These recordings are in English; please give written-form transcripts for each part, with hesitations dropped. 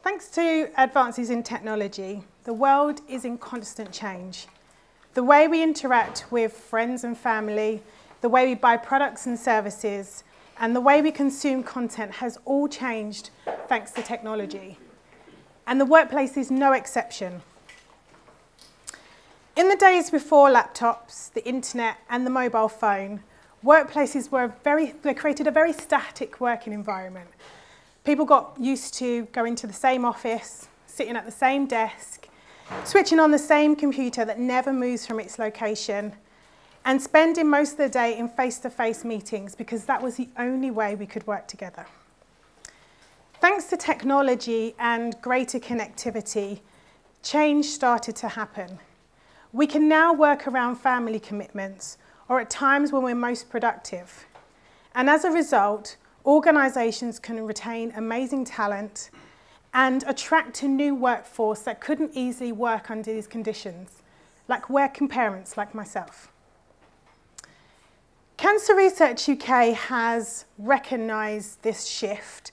Thanks to advances in technology, the world is in constant change. The way we interact with friends and family, the way we buy products and services, and the way we consume content has all changed thanks to technology. And the workplace is no exception. In the days before laptops, the internet, and the mobile phone, workplaces they created a very static working environment. People got used to going to the same office, sitting at the same desk, switching on the same computer that never moves from its location, and spending most of the day in face-to-face meetings because that was the only way we could work together. Thanks to technology and greater connectivity, change started to happen. We can now work around family commitments or at times when we're most productive. And as a result, organisations can retain amazing talent and attract a new workforce that couldn't easily work under these conditions, like working parents like myself. Cancer Research UK has recognised this shift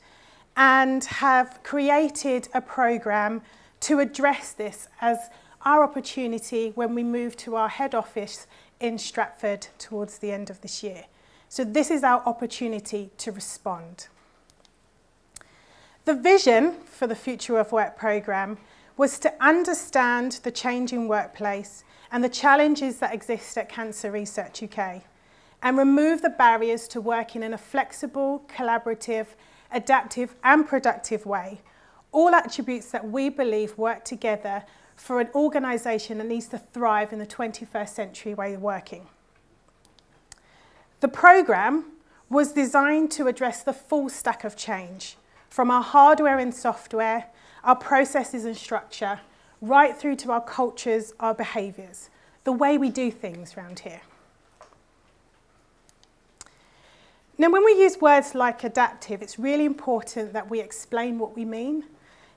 and have created a programme to address this as our opportunity when we move to our head office in Stratford towards the end of this year. So this is our opportunity to respond. The vision for the Future of Work programme was to understand the changing workplace and the challenges that exist at Cancer Research UK and remove the barriers to working in a flexible, collaborative, adaptive and productive way, all attributes that we believe work together for an organisation that needs to thrive in the 21st century way of working. The programme was designed to address the full stack of change, from our hardware and software, our processes and structure, right through to our cultures, our behaviours, the way we do things around here. Now, when we use words like adaptive, it's really important that we explain what we mean.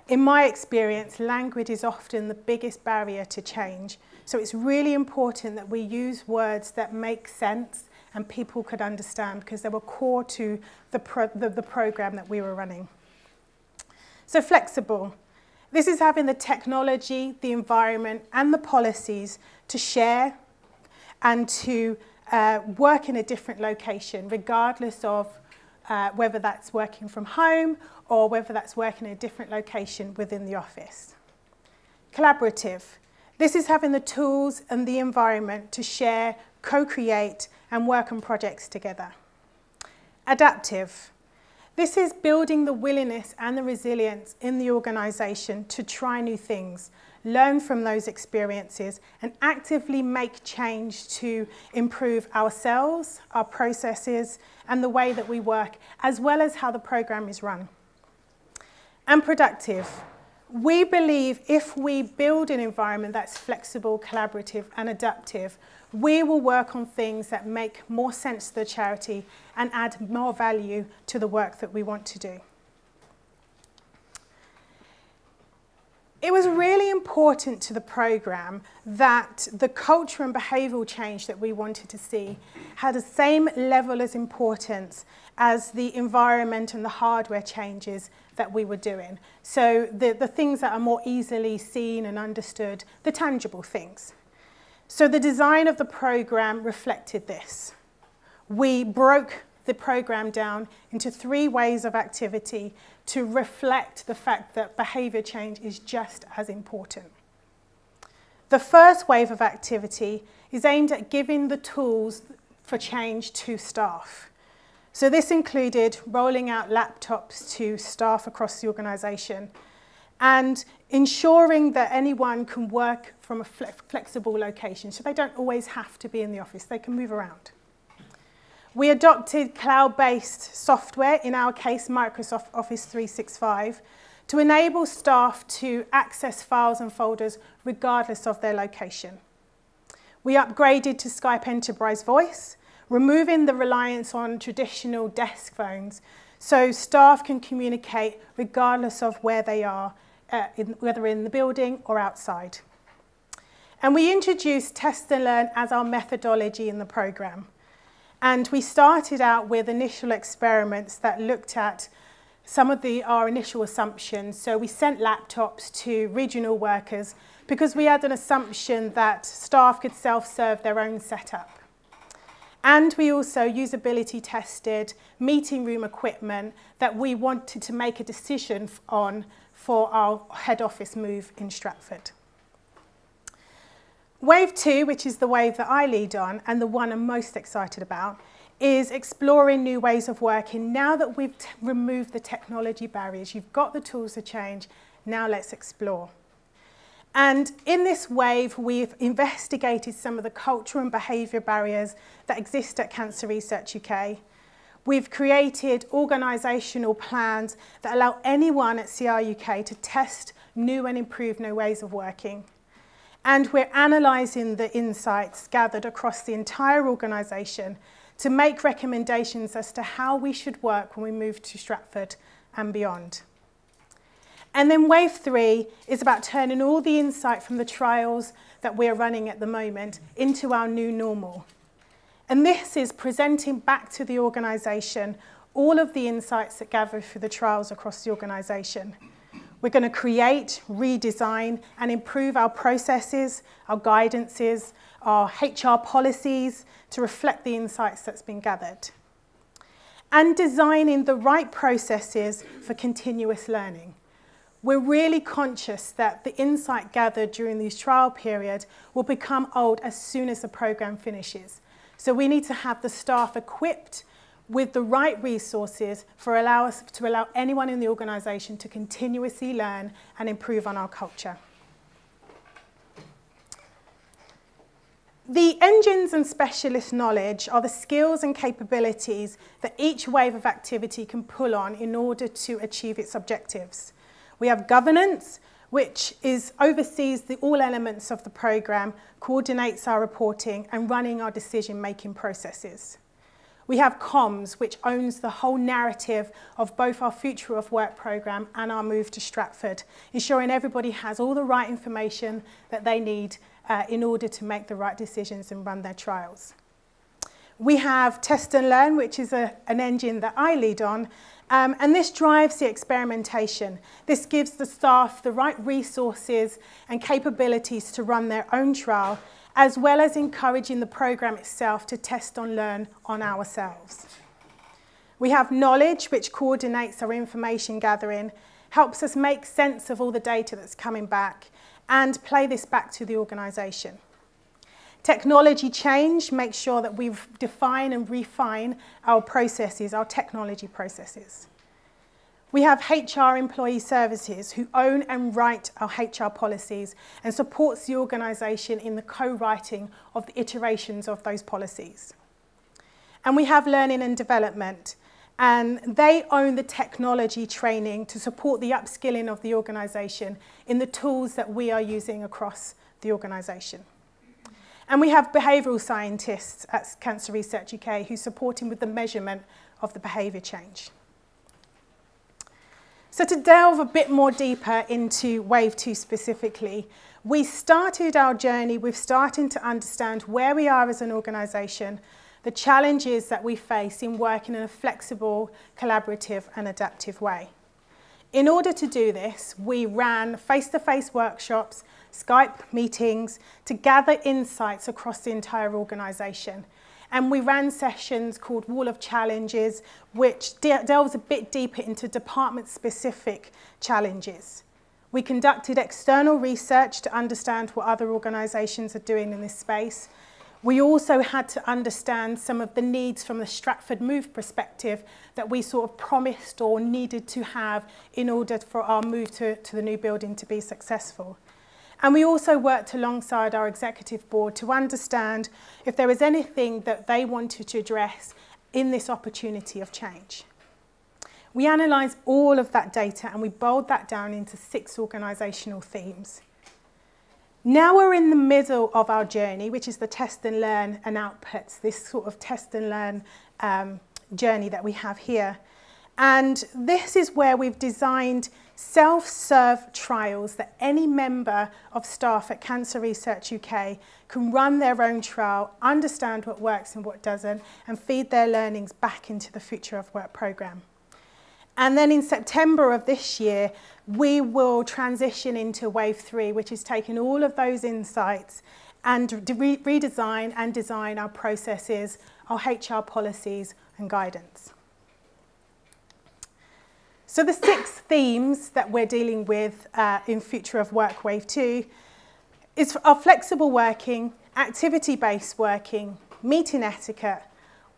In my experience, language is often the biggest barrier to change, so it's really important that we use words that make sense and people could understand because they were core to the programme that we were running. So flexible. This is having the technology, the environment and the policies to share and to work in a different location, regardless of whether that's working from home or whether that's working in a different location within the office. Collaborative. This is having the tools and the environment to share, co-create and work on projects together. Adaptive. This is building the willingness and the resilience in the organisation to try new things, learn from those experiences and actively make change to improve ourselves, our processes and the way that we work, as well as how the programme is run. And productive. We believe if we build an environment that's flexible, collaborative and adaptive, we will work on things that make more sense to the charity and add more value to the work that we want to do. It was really important to the programme that the culture and behavioural change that we wanted to see had the same level of importance as the environment and the hardware changes that we were doing. So the things that are more easily seen and understood, the tangible things. So the design of the programme reflected this. We broke the programme down into 3 ways of activity to reflect the fact that behaviour change is just as important. The first wave of activity is aimed at giving the tools for change to staff. So this included rolling out laptops to staff across the organisation and ensuring that anyone can work from a flexible location, so they don't always have to be in the office, they can move around. We adopted cloud-based software, in our case Microsoft Office 365, to enable staff to access files and folders regardless of their location. We upgraded to Skype Enterprise Voice, removing the reliance on traditional desk phones so staff can communicate regardless of where they are, whether in the building or outside. And we introduced Test and Learn as our methodology in the programme. And we started out with initial experiments that looked at some of our initial assumptions. So we sent laptops to regional workers because we had an assumption that staff could self-serve their own setup. And we also usability tested meeting room equipment that we wanted to make a decision on for our head office move in Stratford. Wave 2, which is the wave that I lead on and the one I'm most excited about, is exploring new ways of working. Now that we've removed the technology barriers, you've got the tools to change, now let's explore. And in this wave, we've investigated some of the cultural and behaviour barriers that exist at Cancer Research UK. We've created organisational plans that allow anyone at CRUK to test new and improved new ways of working. And we're analysing the insights gathered across the entire organisation to make recommendations as to how we should work when we move to Stratford and beyond. And then wave 3 is about turning all the insight from the trials that we're running at the moment into our new normal. And this is presenting back to the organisation all of the insights that gather through the trials across the organisation. We're going to create, redesign and improve our processes, our guidances, our HR policies to reflect the insights that's been gathered. And designing the right processes for continuous learning. We're really conscious that the insight gathered during these trial periods will become old as soon as the programme finishes. So we need to have the staff equipped with the right resources to allow anyone in the organisation to continuously learn and improve on our culture. The engines and specialist knowledge are the skills and capabilities that each wave of activity can pull on in order to achieve its objectives. We have governance, which oversees all elements of the programme, coordinates our reporting and running our decision-making processes. We have comms, which owns the whole narrative of both our Future of Work programme and our move to Stratford, ensuring everybody has all the right information that they need in order to make the right decisions and run their trials. We have Test and Learn, which is an engine that I lead on, and this drives the experimentation. This gives the staff the right resources and capabilities to run their own trial, as well as encouraging the programme itself to test and learn on ourselves. We have Knowledge, which coordinates our information gathering, helps us make sense of all the data that's coming back, and play this back to the organisation. Technology Change makes sure that we define and refine our processes, our technology processes. We have HR Employee Services, who own and write our HR policies and supports the organisation in the co-writing of the iterations of those policies. And we have Learning and Development, and they own the technology training to support the upskilling of the organisation in the tools that we are using across the organisation. And we have behavioural scientists at Cancer Research UK who support him with the measurement of the behaviour change. So to delve a bit more deeper into Wave 2 specifically, we started our journey with starting to understand where we are as an organisation, the challenges that we face in working in a flexible, collaborative and adaptive way. In order to do this, we ran face-to-face workshops, Skype meetings to gather insights across the entire organisation. And we ran sessions called Wall of Challenges, which delves a bit deeper into department-specific challenges. We conducted external research to understand what other organisations are doing in this space. We also had to understand some of the needs from the Stratford move perspective that we sort of promised or needed to have in order for our move to the new building to be successful. And we also worked alongside our executive board to understand if there was anything that they wanted to address in this opportunity of change. We analysed all of that data and we boiled that down into 6 organisational themes. Now we're in the middle of our journey, which is the test and learn and outputs, this sort of test and learn journey that we have here. And this is where we've designed self-serve trials that any member of staff at Cancer Research UK can run their own trial, understand what works and what doesn't, and feed their learnings back into the Future of Work programme. And then in September of this year, we will transition into wave 3, which is taking all of those insights and redesign and design our processes, our HR policies and guidance. So the 6 themes that we're dealing with in Future of Work Wave 2 are flexible working, activity-based working, meeting etiquette,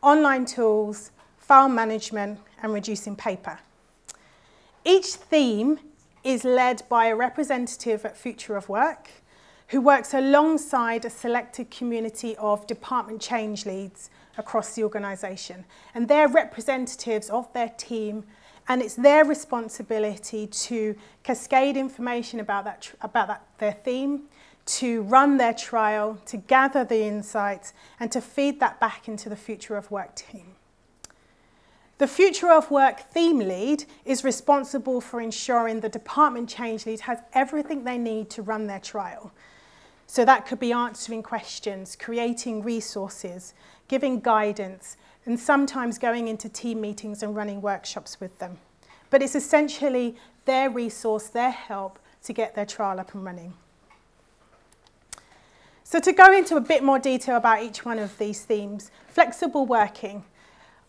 online tools, file management, and reducing paper. Each theme is led by a representative at Future of Work who works alongside a selected community of department change leads across the organisation. And they're representatives of their team, and it's their responsibility to cascade information about their theme, to run their trial, to gather the insights, and to feed that back into the Future of Work team. The Future of Work theme lead is responsible for ensuring the department change lead has everything they need to run their trial. So that could be answering questions, creating resources, giving guidance, and sometimes going into team meetings and running workshops with them. But it's essentially their resource, their help to get their trial up and running. So to go into a bit more detail about each one of these themes, flexible working.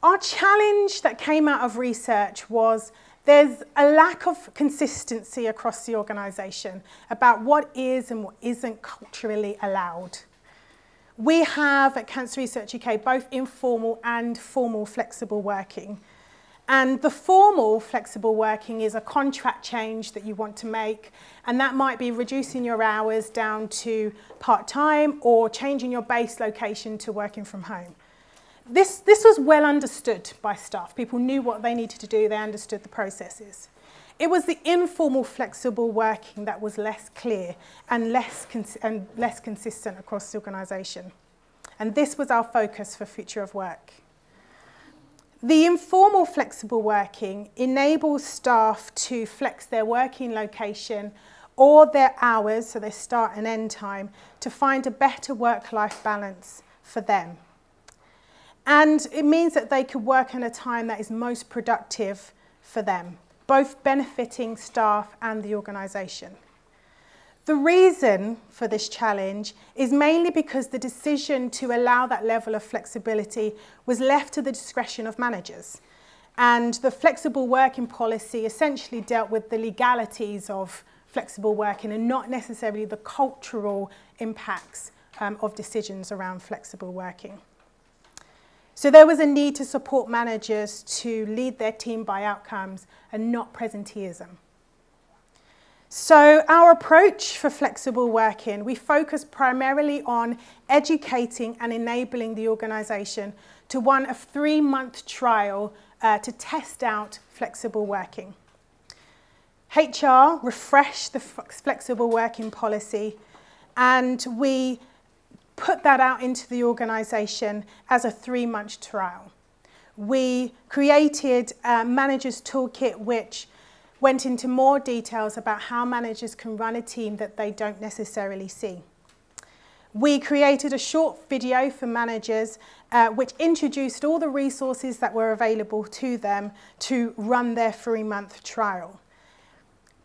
Our challenge that came out of research was there's a lack of consistency across the organisation about what is and what isn't culturally allowed. We have at Cancer Research UK both informal and formal flexible working. And the formal flexible working is a contract change that you want to make, and that might be reducing your hours down to part-time or changing your base location to working from home. This was well understood by staff. People knew what they needed to do, they understood the processes. It was the informal flexible working that was less clear and less consistent across the organisation. And this was our focus for Future of Work. The informal flexible working enables staff to flex their working location or their hours, so their start and end time, to find a better work-life balance for them. And it means that they could work in a time that is most productive for them, both benefiting staff and the organisation. The reason for this challenge is mainly because the decision to allow that level of flexibility was left to the discretion of managers. And the flexible working policy essentially dealt with the legalities of flexible working and not necessarily the cultural impacts of decisions around flexible working. So there was a need to support managers to lead their team by outcomes and not presenteeism. So our approach for flexible working, we focus primarily on educating and enabling the organisation to run a 3-month trial to test out flexible working. HR refreshed the flexible working policy, and we put that out into the organisation as a 3-month trial. We created a manager's toolkit which went into more details about how managers can run a team that they don't necessarily see. We created a short video for managers which introduced all the resources that were available to them to run their 3-month trial.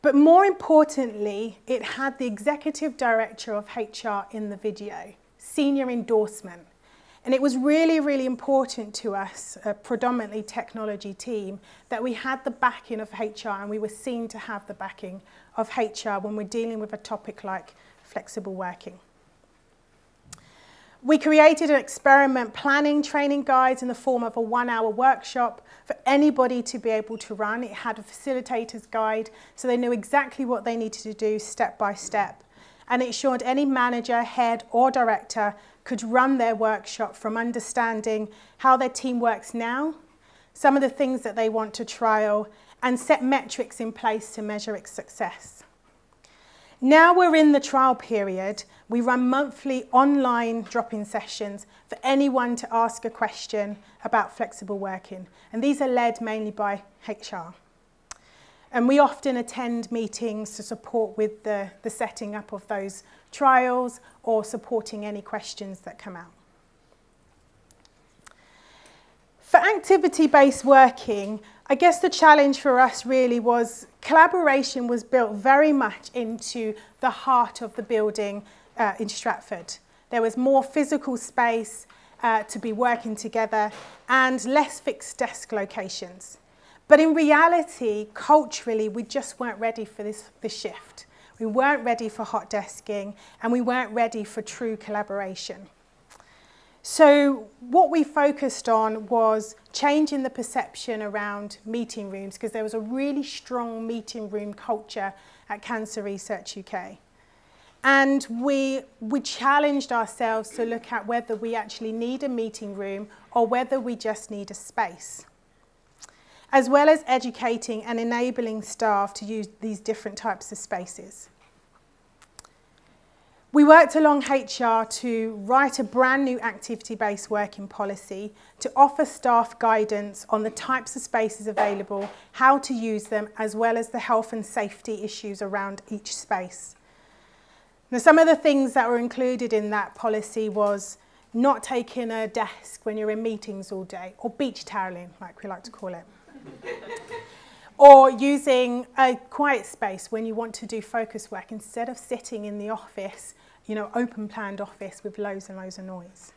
But more importantly, it had the executive director of HR in the video, senior endorsement. And it was really, really important to us, a predominantly technology team, that we had the backing of HR and we were seen to have the backing of HR when we're dealing with a topic like flexible working. We created an experiment planning training guides in the form of a 1-hour workshop for anybody to be able to run. It had a facilitator's guide, so they knew exactly what they needed to do step by step. And it ensured any manager, head or director could run their workshop from understanding how their team works now, some of the things that they want to trial, and set metrics in place to measure its success. Now we're in the trial period, we run monthly online drop-in sessions for anyone to ask a question about flexible working. And these are led mainly by HR. And we often attend meetings to support with the setting up of those trials or supporting any questions that come out. For activity-based working, I guess the challenge for us really was collaboration was built very much into the heart of the building in Stratford. There was more physical space to be working together and less fixed desk locations. But in reality, culturally, we just weren't ready for this shift. We weren't ready for hot desking, and we weren't ready for true collaboration. So what we focused on was changing the perception around meeting rooms, because there was a really strong meeting room culture at Cancer Research UK. And we challenged ourselves to look at whether we actually need a meeting room or whether we just need a space, as well as educating and enabling staff to use these different types of spaces. We worked along HR to write a brand new activity-based working policy to offer staff guidance on the types of spaces available, how to use them, as well as the health and safety issues around each space. Now, some of the things that were included in that policy was not taking a desk when you're in meetings all day, or beach toweling, like we like to call it. Or using a quiet space when you want to do focus work instead of sitting in the office, you know, open planned office with loads and loads of noise.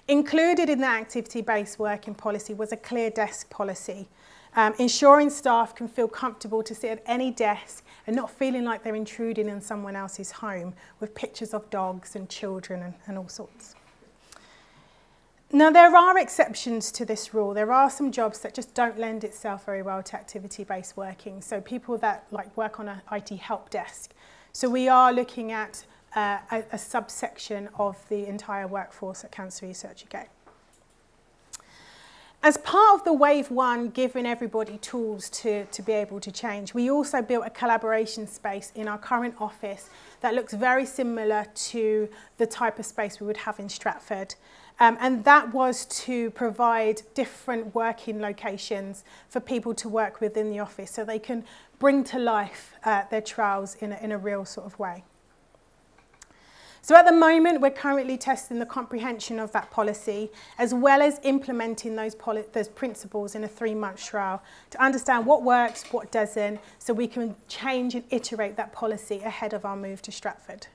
Included in the activity-based working policy was a clear desk policy, ensuring staff can feel comfortable to sit at any desk and not feeling like they're intruding in someone else's home with pictures of dogs and children and all sorts. Now, there are exceptions to this rule. There are some jobs that just don't lend itself very well to activity-based working. So people that work on an IT help desk. So we are looking at a subsection of the entire workforce at Cancer Research UK. As part of the wave one, giving everybody tools to be able to change, we also built a collaboration space in our current office that looks very similar to the type of space we would have in Stratford. And that was to provide different working locations for people to work within the office so they can bring to life their trials in a real sort of way. So at the moment, we're currently testing the comprehension of that policy, as well as implementing those principles in a 3-month trial to understand what works, what doesn't, so we can change and iterate that policy ahead of our move to Stratford.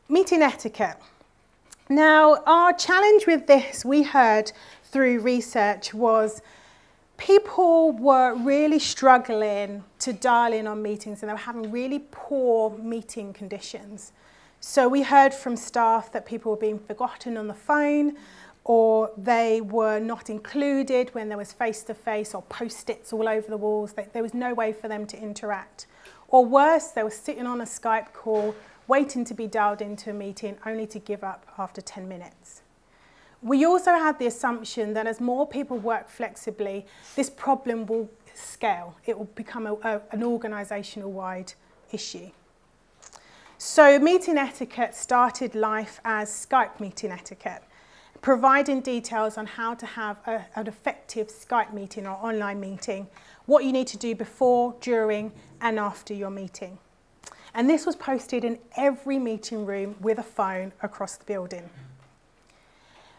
Meeting etiquette. Now, our challenge with this, we heard through research, was people were really struggling to dial in on meetings and they were having really poor meeting conditions. So we heard from staff that people were being forgotten on the phone, or they were not included when there was face-to-face or post-its all over the walls. There was no way for them to interact. Or worse, they were sitting on a Skype call, waiting to be dialed into a meeting, only to give up after 10 minutes. We also had the assumption that as more people work flexibly, this problem will scale. It will become an organisational-wide issue. So meeting etiquette started life as Skype meeting etiquette, providing details on how to have an effective Skype meeting or online meeting, what you need to do before, during, and after your meeting. And this was posted in every meeting room with a phone across the building.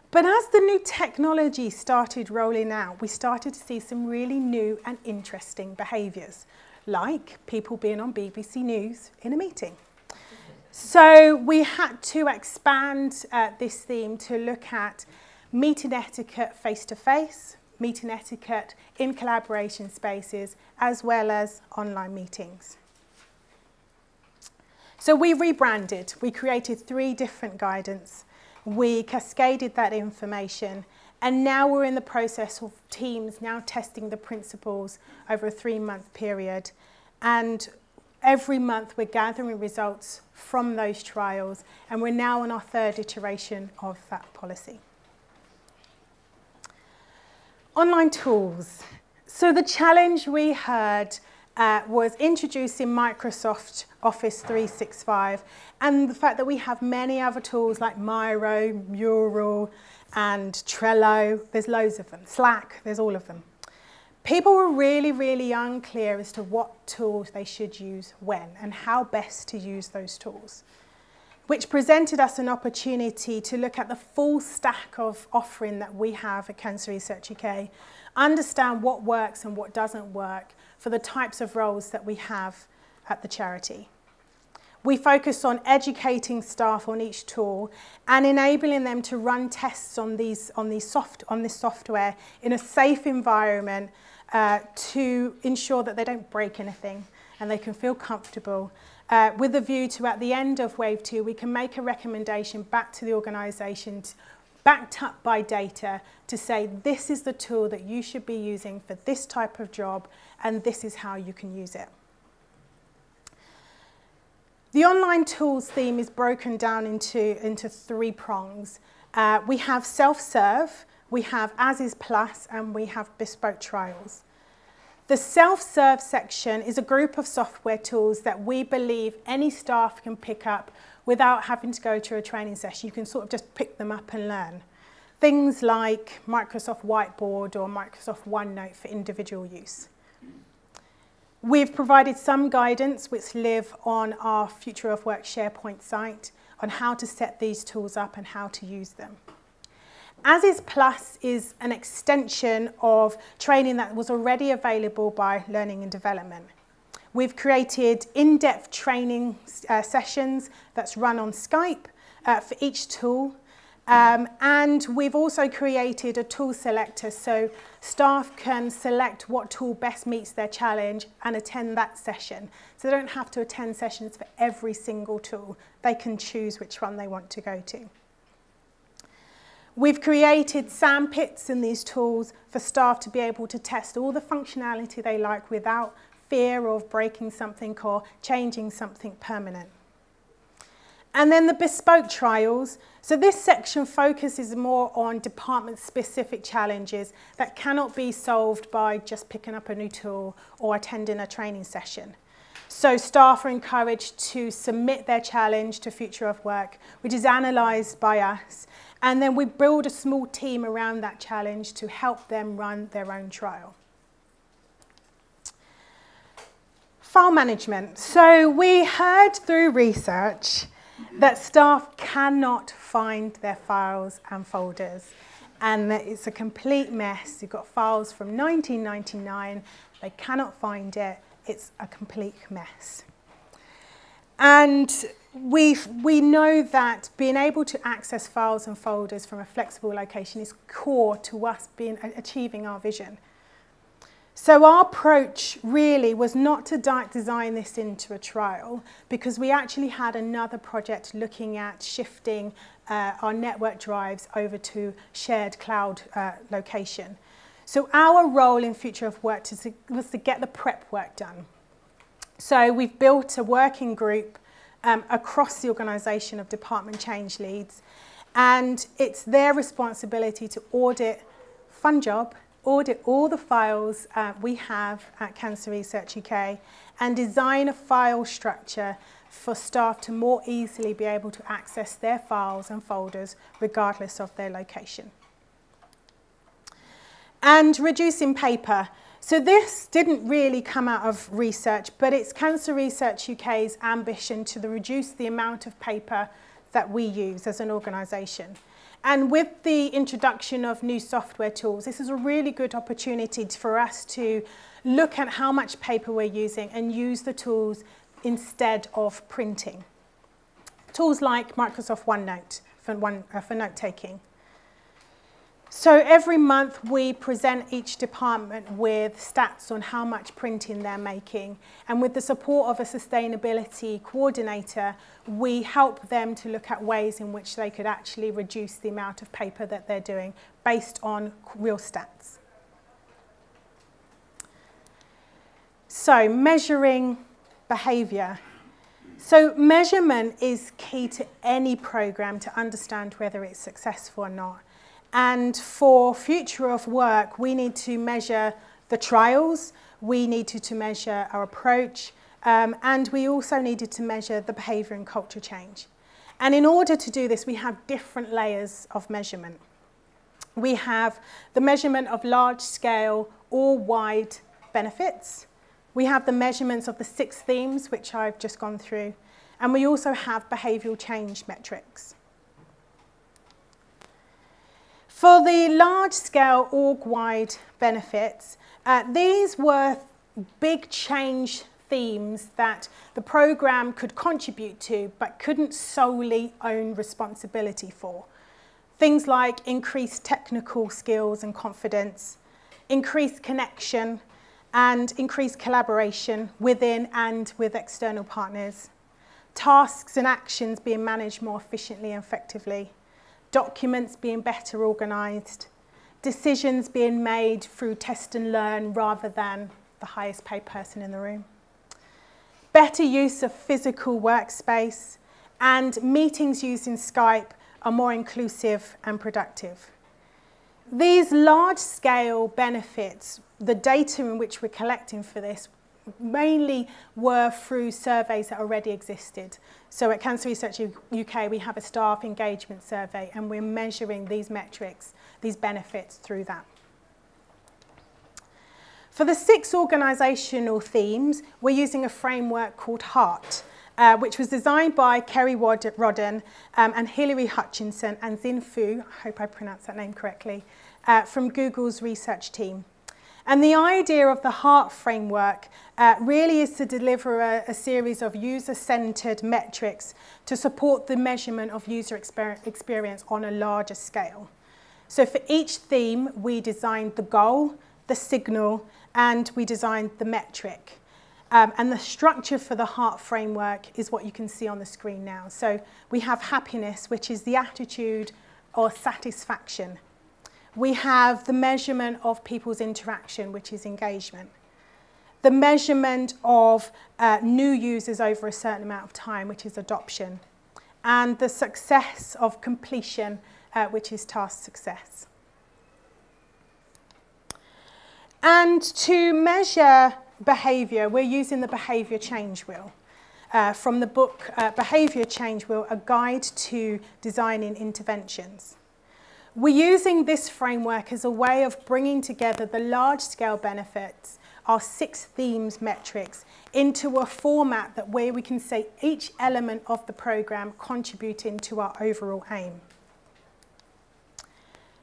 But as the new technology started rolling out, we started to see some really new and interesting behaviours, like people being on BBC News in a meeting. So we had to expand this theme to look at meeting etiquette face-to-face, meeting etiquette in collaboration spaces, as well as online meetings. So we rebranded. We created 3 different guidance. We cascaded that information, and now we're in the process of teams now testing the principles over a 3-month period. And every month we're gathering results from those trials, and we're now on our 3rd iteration of that policy. Online tools. So the challenge we heard was introducing Microsoft Office 365 and the fact that we have many other tools like Miro, Mural and Trello. There's loads of them. Slack, there's all of them. People were really, really unclear as to what tools they should use when and how best to use those tools. which presented us an opportunity to look at the full stack of offering that we have at Cancer Research UK, understand what works and what doesn't work for the types of roles that we have at the charity. We focus on educating staff on each tool and enabling them to run tests on this software in a safe environment to ensure that they don't break anything and they can feel comfortable, with a view to, at the end of Wave 2, we can make a recommendation back to the organisation, backed up by data, to say this is the tool that you should be using for this type of job and this is how you can use it. The online tools theme is broken down into 3 prongs. We have self-serve, we have As Is Plus, and we have bespoke trials. The self-serve section is a group of software tools that we believe any staff can pick up without having to go to a training session. You can sort of just pick them up and learn. Things like Microsoft Whiteboard or Microsoft OneNote for individual use. We've provided some guidance which live on our Future of Work SharePoint site on how to set these tools up and how to use them. As Is Plus is an extension of training that was already available by Learning and Development. We've created in-depth training sessions that's run on Skype for each tool. And we've also created a tool selector so staff can select what tool best meets their challenge and attend that session. So they don't have to attend sessions for every single tool. They can choose which one they want to go to. We've created sandpits in these tools for staff to be able to test all the functionality they like without fear of breaking something or changing something permanent. And then the bespoke trials. So this section focuses more on department-specific challenges that cannot be solved by just picking up a new tool or attending a training session. So staff are encouraged to submit their challenge to Future of Work, which is analysed by us, and then we build a small team around that challenge to help them run their own trial. File management. So we heard through research that staff cannot find their files and folders, and that it's a complete mess. You've got files from 1999, they cannot find it, it's a complete mess. And we know that being able to access files and folders from a flexible location is core to us achieving our vision. So our approach really was not to design this into a trial, because we actually had another project looking at shifting our network drives over to shared cloud location. So our role in Future of Work was to get the prep work done. So we've built a working group across the organisation of department change leads, and it's their responsibility to audit, fun job, audit all the files we have at Cancer Research UK and design a file structure for staff to more easily be able to access their files and folders regardless of their location. And reducing paper. So this didn't really come out of research, but it's Cancer Research UK's ambition to reduce the amount of paper that we use as an organisation. And with the introduction of new software tools, this is a really good opportunity for us to look at how much paper we're using and use the tools instead of printing. Tools like Microsoft OneNote for note-taking. So every month we present each department with stats on how much printing they're making, and with the support of a sustainability coordinator, we help them to look at ways in which they could actually reduce the amount of paper that they're doing based on real stats. So measuring behaviour. So measurement is key to any programme to understand whether it's successful or not. And for Future of Work, we need to measure the trials, we needed to measure our approach, and we also needed to measure the behaviour and culture change. And in order to do this, we have different layers of measurement. We have the measurement of large-scale or wide benefits. We have the measurements of the 6 themes, which I've just gone through. And we also have behavioural change metrics. For the large-scale org-wide benefits, these were big change themes that the programme could contribute to but couldn't solely own responsibility for. Things like increased technical skills and confidence, increased connection and increased collaboration within and with external partners, tasks and actions being managed more efficiently and effectively, documents being better organised, decisions being made through test and learn rather than the highest paid person in the room, better use of physical workspace, and meetings using Skype are more inclusive and productive. These large-scale benefits, the data in which we're collecting for this, mainly were through surveys that already existed. So at Cancer Research UK, we have a staff engagement survey, and we're measuring these metrics, these benefits through that. For the 6 organisational themes, we're using a framework called HEART, which was designed by Kerry Rodden and Hilary Hutchinson and Xin Fu, I hope I pronounced that name correctly, from Google's research team. And the idea of the HEART framework really is to deliver a series of user-centred metrics to support the measurement of user experience on a larger scale. So for each theme, we designed the goal, the signal, and we designed the metric. And the structure for the HEART framework is what you can see on the screen now. So we have happiness, which is the attitude or satisfaction. We have the measurement of people's interaction, which is engagement. The measurement of new users over a certain amount of time, which is adoption. And the success of completion, which is task success. And to measure behaviour, we're using the behaviour change wheel. From the book Behaviour Change Wheel, a guide to designing interventions. We're using this framework as a way of bringing together the large-scale benefits, our 6 themes metrics, into a format that where we can say each element of the programme contributing to our overall aim.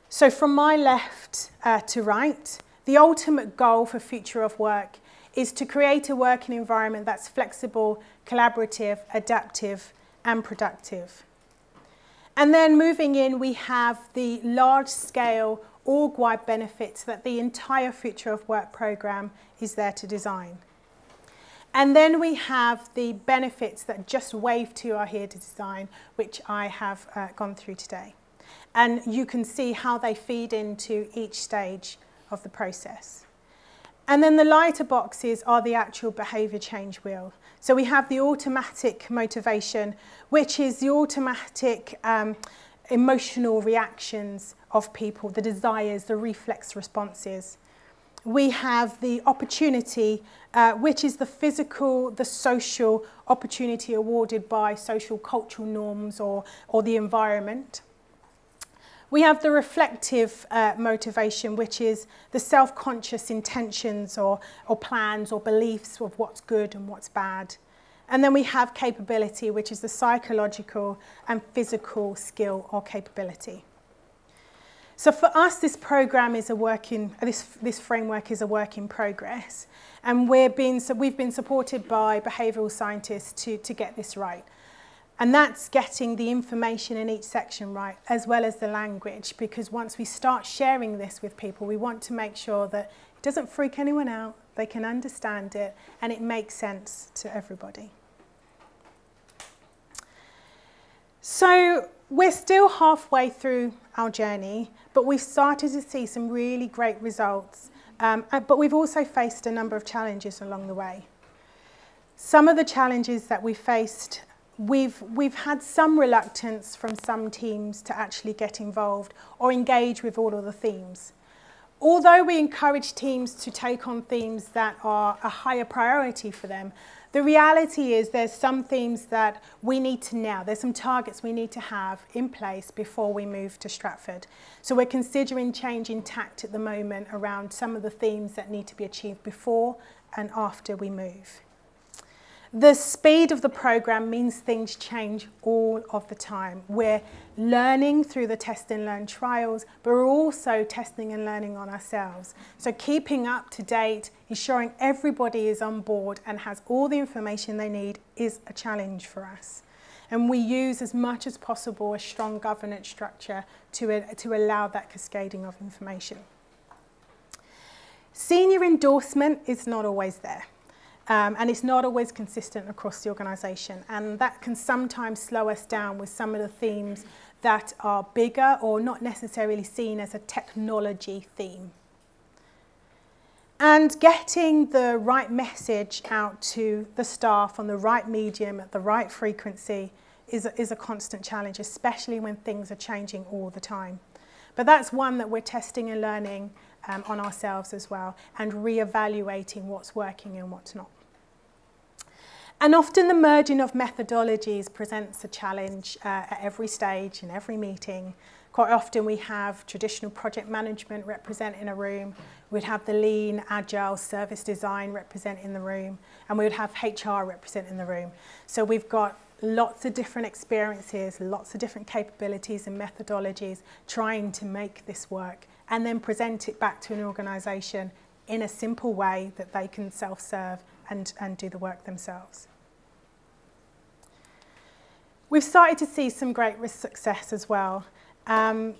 So from my left to right, the ultimate goal for Future of Work is to create a working environment that's flexible, collaborative, adaptive, and productive. And then moving in, we have the large-scale, org-wide benefits that the entire Future of Work programme is there to design. And then we have the benefits that just Wave 2 are here to design, which I have gone through today. And you can see how they feed into each stage of the process. And then the lighter boxes are the actual behaviour change wheel. So we have the automatic motivation, which is the automatic emotional reactions of people, the desires, the reflex responses. We have the opportunity, which is the physical, the social opportunity awarded by social cultural norms or the environment. We have the reflective motivation, which is the self-conscious intentions or plans or beliefs of what's good and what's bad. And then we have capability, which is the psychological and physical skill or capability. So for us, this program is a work in, this framework is a work in progress. And we've been supported by behavioural scientists to get this right. And that's getting the information in each section right, as well as the language, because once we start sharing this with people, we want to make sure that it doesn't freak anyone out, they can understand it, and it makes sense to everybody. So we're still halfway through our journey, but we've started to see some really great results, but we've also faced a number of challenges along the way. Some of the challenges that we faced, we've had some reluctance from some teams to actually get involved or engage with all of the themes. Although we encourage teams to take on themes that are a higher priority for them, the reality is there's some themes that we need to nail. There's some targets we need to have in place before we move to Stratford. So we're considering changing tact at the moment around some of the themes that need to be achieved before and after we move. The speed of the program means things change all of the time. We're learning through the test and learn trials, but we're also testing and learning on ourselves. So keeping up to date, ensuring everybody is on board and has all the information they need is a challenge for us. And we use as much as possible a strong governance structure to allow that cascading of information. Senior endorsement is not always there. And it's not always consistent across the organisation, and that can sometimes slow us down with some of the themes that are bigger or not necessarily seen as a technology theme. And getting the right message out to the staff on the right medium at the right frequency is a constant challenge, especially when things are changing all the time. But that's one that we're testing and learning on ourselves as well, and re-evaluating what's working and what's not. And often the merging of methodologies presents a challenge at every stage, in every meeting. Quite often we have traditional project management represent in a room, we'd have the lean, agile service design represent in the room, and we would have HR represent in the room. So we've got lots of different experiences, lots of different capabilities and methodologies trying to make this work, and then present it back to an organisation in a simple way that they can self-serve and do the work themselves. We've started to see some great success as well.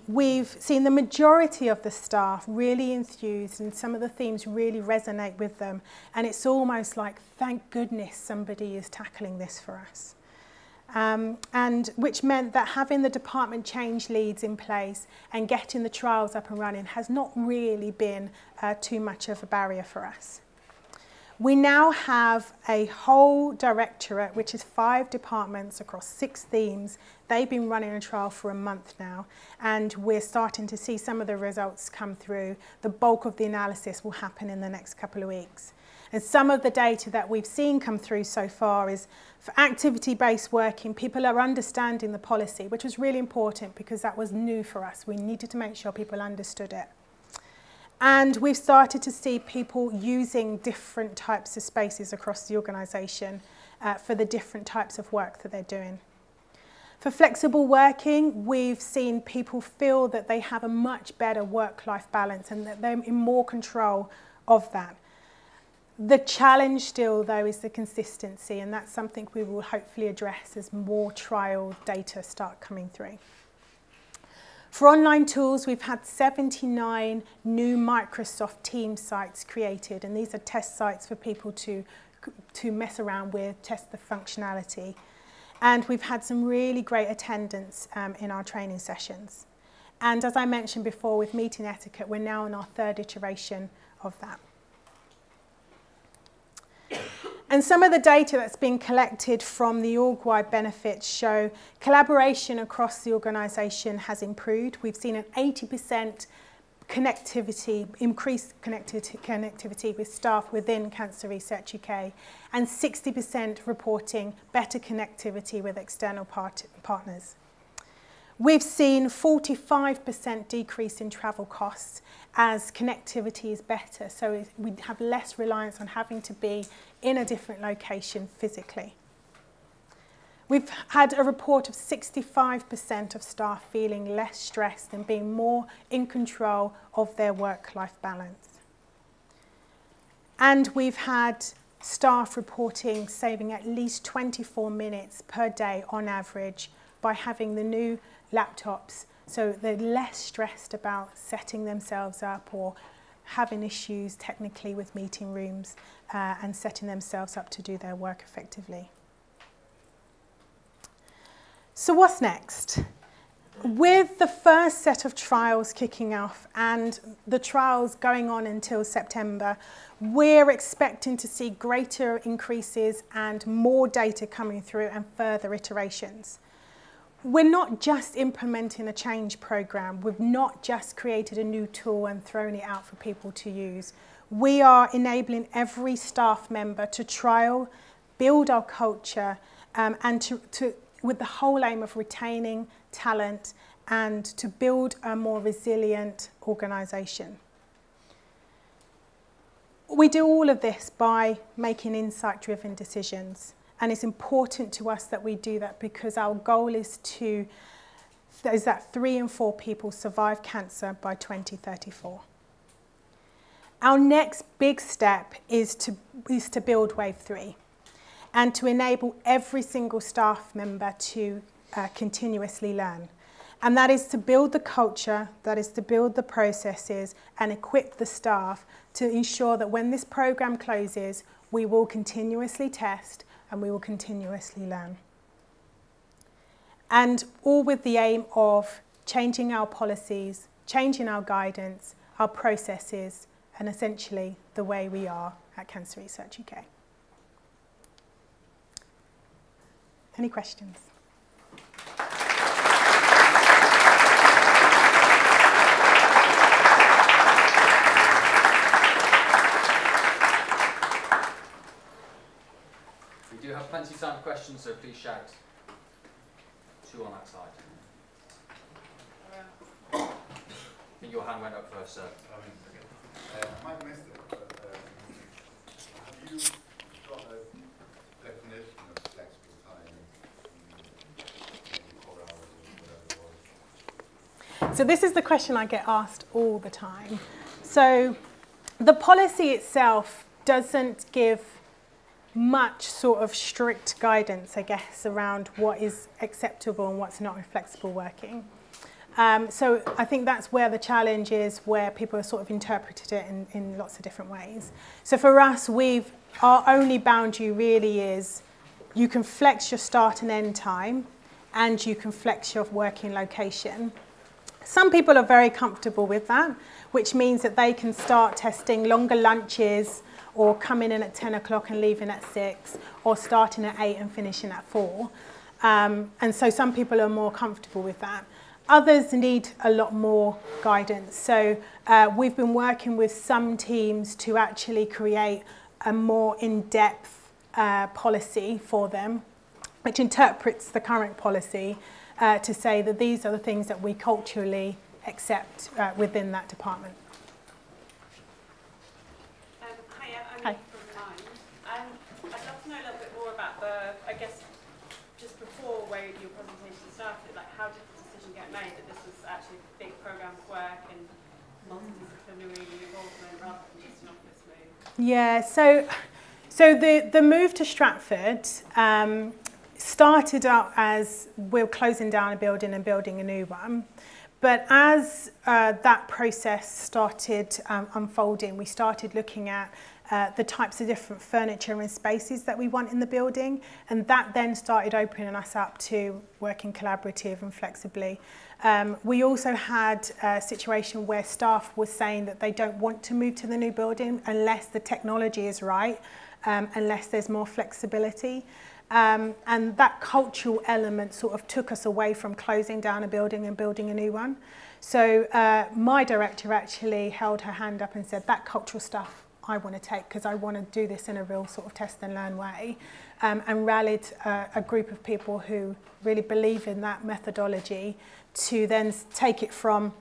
We've seen the majority of the staff really enthused, and some of the themes really resonate with them, and it's almost like, thank goodness somebody is tackling this for us. And which meant that having the department change leads in place and getting the trials up and running has not really been too much of a barrier for us. We now have a whole directorate, which is 5 departments across 6 themes. They've been running a trial for a month now, and we're starting to see some of the results come through. The bulk of the analysis will happen in the next couple of weeks. And some of the data that we've seen come through so far is for activity-based working, people are understanding the policy, which was really important because that was new for us. We needed to make sure people understood it. And we've started to see people using different types of spaces across the organisation for the different types of work that they're doing. For flexible working, we've seen people feel that they have a much better work-life balance and that they're in more control of that. The challenge still, though, is the consistency, and that's something we will hopefully address as more trial data start coming through. For online tools, we've had 79 new Microsoft Teams sites created, and these are test sites for people to mess around with, test the functionality. And we've had some really great attendance in our training sessions. And as I mentioned before, with meeting etiquette, we're now in our 3rd iteration of that. And some of the data that's been collected from the org-wide benefits show collaboration across the organisation has improved. We've seen an 80% connectivity, increased connectivity with staff within Cancer Research UK, and 60% reporting better connectivity with external partners. We've seen 45% decrease in travel costs as connectivity is better, so we have less reliance on having to be in a different location physically. We've had a report of 65% of staff feeling less stressed and being more in control of their work-life balance. And we've had staff reporting saving at least 24 minutes per day on average by having the new laptops, so they're less stressed about setting themselves up or having issues technically with meeting rooms and setting themselves up to do their work effectively. So what's next? With the first set of trials kicking off and the trials going on until September, we're expecting to see greater increases and more data coming through and further iterations. We're not just implementing a change program. We've not just created a new tool and thrown it out for people to use. We are enabling every staff member to trial, build our culture, and with the whole aim of retaining talent and to build a more resilient organisation. We do all of this by making insight-driven decisions. And it's important to us that we do that because our goal is that 3 in 4 people survive cancer by 2034. Our next big step is to build Wave 3 and to enable every single staff member to continuously learn. And that is to build the culture, that is to build the processes and equip the staff to ensure that when this program closes, we will continuously test and we will continuously learn. And all with the aim of changing our policies, changing our guidance, our processes, and essentially the way we are at Cancer Research UK. Any questions? We do have plenty of time for questions, so please shout. 2 on that side. I think your hand went up first, sir. I might have missed it, but have you got a definition of flexible time, maybe 4 hours or whatever it was? So this is the question I get asked all the time. So the policy itself doesn't give much sort of strict guidance, I guess, around what is acceptable and what's not in flexible working. So I think that's where the challenge is, where people have sort of interpreted it in lots of different ways. So for us, our only boundary really is you can flex your start and end time and you can flex your working location. Some people are very comfortable with that, which means that they can start testing longer lunches or coming in at 10 o'clock and leaving at 6, or starting at 8 and finishing at 4. And so some people are more comfortable with that. Others need a lot more guidance. So we've been working with some teams to actually create a more in-depth policy for them, which interprets the current policy to say that these are the things that we culturally accept within that department. Hi. I'd love to know a little bit more about I guess, just before where your presentation started, like how did the decision get made that this was actually a big program of work and multidisciplinary involvement rather than just an office move? Yeah, so the move to Stratford started out as we're closing down a building and building a new one. But as that process started unfolding, we started looking at the types of different furniture and spaces that we want in the building, and that then started opening us up to working collaborative and flexibly. We also had a situation where staff were saying that they don't want to move to the new building unless the technology is right, unless there's more flexibility. And that cultural element sort of took us away from closing down a building and building a new one. So my director actually held her hand up and said, that cultural stuff I want to take, because I want to do this in a real sort of test and learn way, and rallied a group of people who really believe in that methodology to then take it from,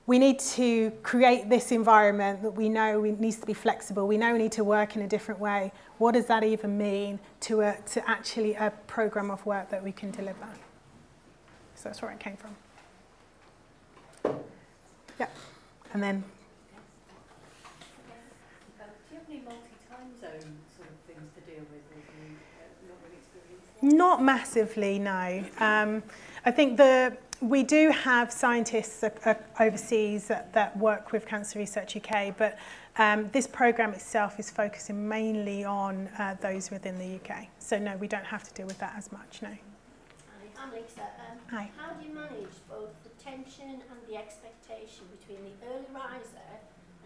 we need to create this environment that we know needs to be flexible, we know we need to work in a different way. What does that even mean to actually a program of work that we can deliver? So that's where it came from. Yeah, and then. Do you have any multi-time zone sort of things to deal with, or have you not really experienced that? Not massively, no. I think we do have scientists overseas that work with Cancer Research UK, but this programme itself is focusing mainly on those within the UK. So no, we don't have to deal with that as much, no. Hi, I'm Lisa. Hi. How do you manage both the tension and the expectation between the early riser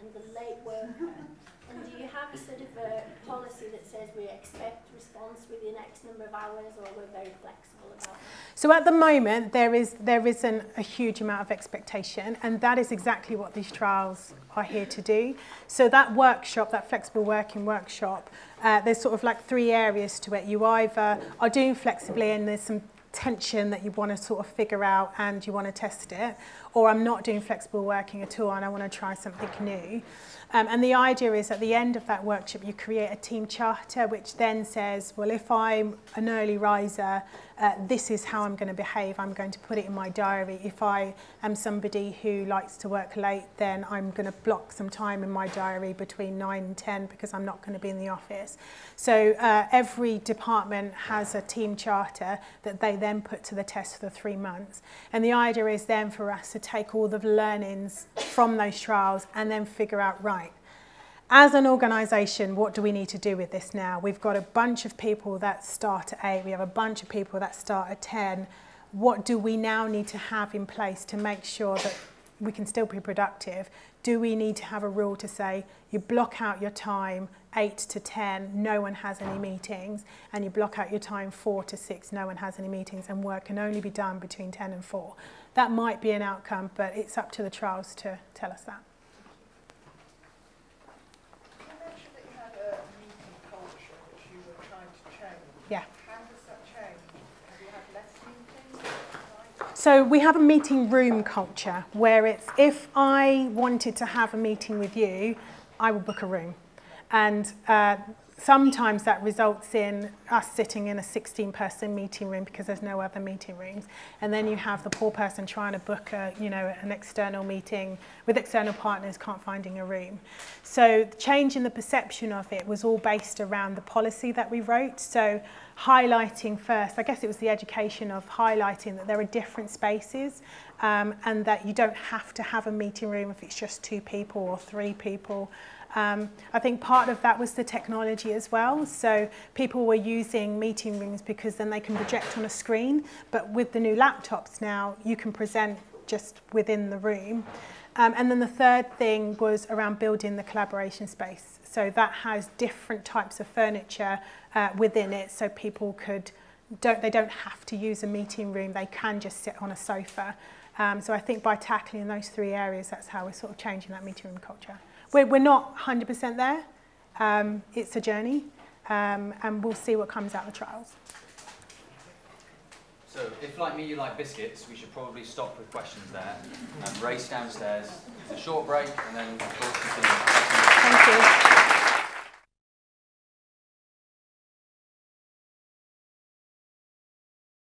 and the late worker? And do you have a sort of a policy that says we expect response within X number of hours, or we're very flexible about it? So at the moment, there isn't a huge amount of expectation, and that is exactly what these trials are here to do. So that workshop, that flexible working workshop, there's sort of like 3 areas to it. You either are doing flexibly and there's some tension that you want to sort of figure out and you want to test it, or I'm not doing flexible working at all and I want to try something new. And the idea is at the end of that workshop you create a team charter which then says, well, if I'm an early riser, this is how I'm going to behave. I'm going to put it in my diary. If I am somebody who likes to work late, then I'm going to block some time in my diary between 9 and 10 because I'm not going to be in the office. So every department has a team charter that they then put to the test for 3 months. And the idea is then for us to take all the learnings from those trials and then figure out, right, as an organisation, what do we need to do with this now? We've got a bunch of people that start at 8, we have a bunch of people that start at 10. What do we now need to have in place to make sure that we can still be productive? Do we need to have a rule to say you block out your time 8 to 10, no one has any meetings, and you block out your time 4 to 6, no one has any meetings, and work can only be done between 10 and 4. That might be an outcome, but it's up to the trials to tell us that. You mentioned that you had a meeting culture which you were trying to change. Yeah. How does that change? Have you had less meetings? So we have a meeting room culture where it's, if I wanted to have a meeting with you, I will book a room. And sometimes that results in us sitting in a 16-person meeting room because there's no other meeting rooms. And then you have the poor person trying to book a, an external meeting with external partners, can't finding a room. So the change in the perception of it was all based around the policy that we wrote. So highlighting first, I guess it was the education of highlighting that there are different spaces and that you don't have to have a meeting room if it's just 2 people or 3 people. I think part of that was the technology as well. So people were using meeting rooms because then they can project on a screen. But with the new laptops now, you can present just within the room. And then the third thing was around building the collaboration space. So that has different types of furniture within it, so people they don't have to use a meeting room. They can just sit on a sofa. So I think by tackling those 3 areas, that's how we're sort of changing that meeting room culture. We're not 100% there. It's a journey, and we'll see what comes out of the trials. So if, like me, you like biscuits, we should probably stop with questions there and race downstairs. It's a short break, and then we'll continue. Thank you.